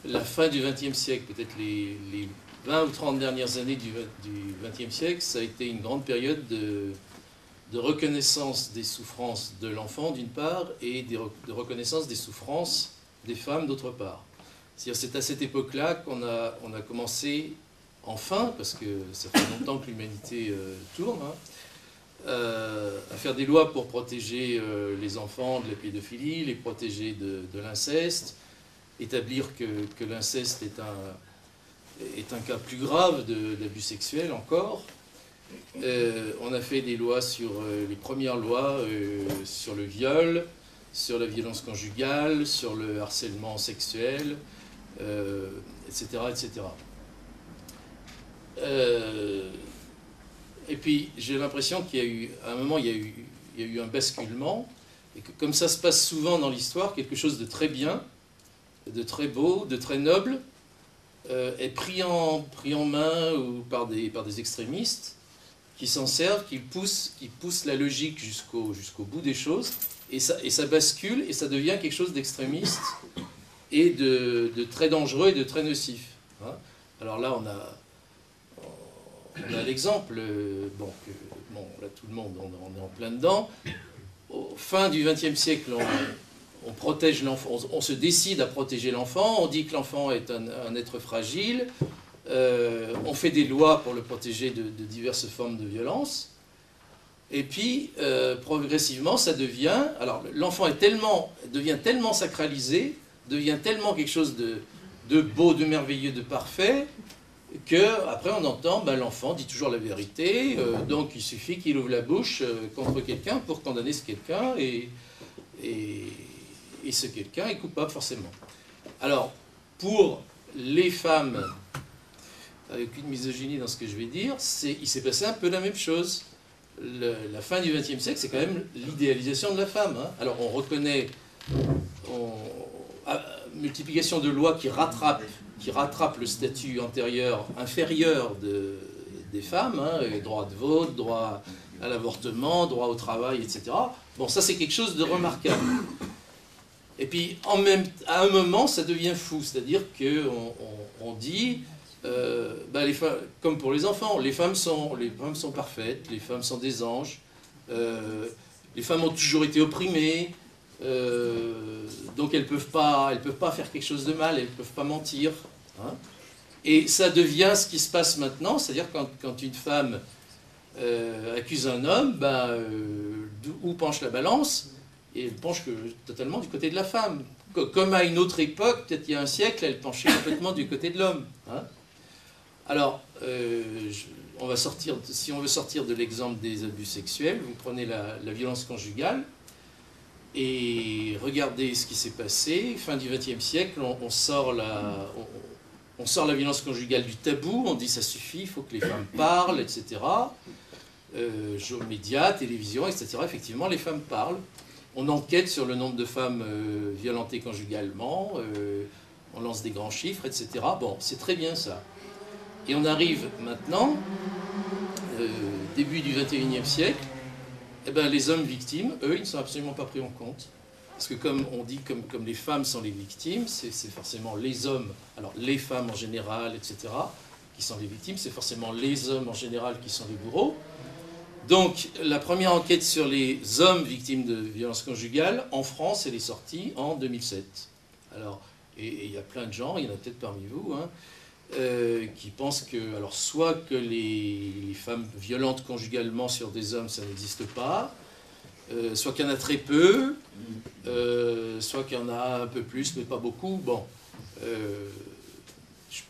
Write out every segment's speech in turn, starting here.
la fin du XXe siècle, peut-être les 20 ou 30 dernières années du XXe siècle, ça a été une grande période de reconnaissance des souffrances de l'enfant d'une part et de reconnaissance des souffrances des femmes d'autre part. C'est à cette époque-là qu'on a commencé, enfin, parce que ça fait longtemps que l'humanité tourne, à faire des lois pour protéger les enfants de la pédophilie, les protéger de l'inceste, établir que l'inceste est un cas plus grave d'abus sexuels encore. On a fait des lois sur les premières lois sur le viol, sur la violence conjugale, sur le harcèlement sexuel, etc., etc. Et puis j'ai l'impression qu'il y a eu, à un moment, il y a eu un basculement, et que comme ça se passe souvent dans l'histoire, quelque chose de très bien, de très beau, de très noble, est pris en main ou par des extrémistes qui s'en servent, qui poussent la logique jusqu'au bout des choses, et ça bascule, et ça devient quelque chose d'extrémiste et de très dangereux et de très nocif. Alors là, on a l'exemple, là tout le monde, on est en plein dedans. Au fin du XXe siècle, on protège l'enfant, on se décide à protéger l'enfant, on dit que l'enfant est un être fragile, on fait des lois pour le protéger de diverses formes de violence, et puis progressivement ça devient, alors l'enfant devient tellement sacralisé, devient tellement quelque chose de beau, de merveilleux, de parfait, qu'après on entend, l'enfant dit toujours la vérité, donc il suffit qu'il ouvre la bouche contre quelqu'un pour condamner ce quelqu'un, et ce quelqu'un est coupable forcément. Alors, pour les femmes, avec une misogynie dans ce que je vais dire, il s'est passé un peu la même chose. La fin du XXe siècle, c'est quand même l'idéalisation de la femme. Alors on reconnaît multiplication de lois qui rattrapent le statut inférieur des femmes, droit de vote, droit à l'avortement, droit au travail, etc. Bon, ça c'est quelque chose de remarquable. Et puis, à un moment, ça devient fou, c'est-à-dire qu'on dit, comme pour les enfants, les femmes sont parfaites, les femmes sont des anges, les femmes ont toujours été opprimées, donc elles peuvent pas faire quelque chose de mal, elles ne peuvent pas mentir. Et ça devient ce qui se passe maintenant, c'est-à-dire quand une femme accuse un homme, où penche la balance? Et elle penche totalement du côté de la femme. Comme à une autre époque, peut-être il y a un siècle, elle penchait complètement du côté de l'homme. Alors, si on veut sortir de l'exemple des abus sexuels, vous prenez la violence conjugale et regardez ce qui s'est passé. Fin du XXe siècle, on sort la violence conjugale du tabou, on dit ça suffit, il faut que les femmes parlent, etc. Médias, télévision, etc. Effectivement, les femmes parlent. On enquête sur le nombre de femmes violentées conjugalement, on lance des grands chiffres, etc. Bon, c'est très bien ça. Et on arrive maintenant, début du XXIe siècle, les hommes victimes, eux, ils ne sont absolument pas pris en compte. Parce que comme on dit, comme les femmes sont les victimes, c'est forcément les hommes, alors les femmes en général, etc., qui sont les victimes, c'est forcément les hommes en général qui sont les bourreaux. Donc, la première enquête sur les hommes victimes de violences conjugales, en France, elle est sortie en 2007. Alors, et il y a plein de gens, il y en a peut-être parmi vous, qui pensent que, alors, soit que les femmes violentes conjugalement sur des hommes, ça n'existe pas, soit qu'il y en a très peu, soit qu'il y en a un peu plus, mais pas beaucoup. Bon, je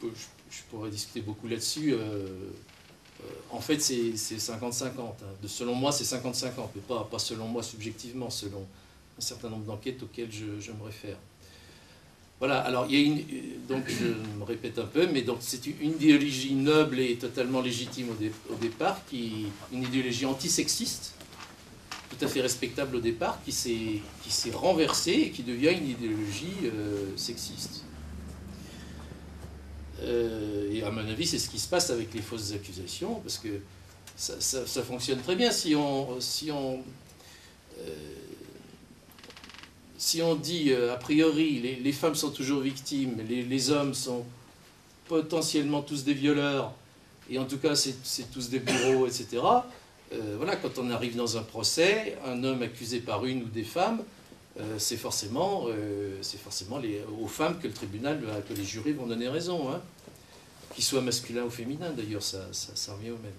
pourrais discuter beaucoup là-dessus. En fait, c'est 50-50. Selon moi, c'est 50-50, mais pas selon moi subjectivement, selon un certain nombre d'enquêtes auxquelles je me réfère. Voilà, alors il y a donc je me répète un peu, mais donc c'est une idéologie noble et totalement légitime au départ, une idéologie antisexiste, tout à fait respectable au départ, qui s'est renversée et qui devient une idéologie sexiste. Et à mon avis, c'est ce qui se passe avec les fausses accusations, parce que ça fonctionne très bien. Si on si on dit a priori les femmes sont toujours victimes, les hommes sont potentiellement tous des violeurs, et en tout cas c'est tous des bourreaux, etc. Voilà, quand on arrive dans un procès, un homme accusé par une ou des femmes, c'est forcément aux femmes que le tribunal, que les jurys vont donner raison, hein. Qu'ils soient masculins ou féminins d'ailleurs, ça revient au même.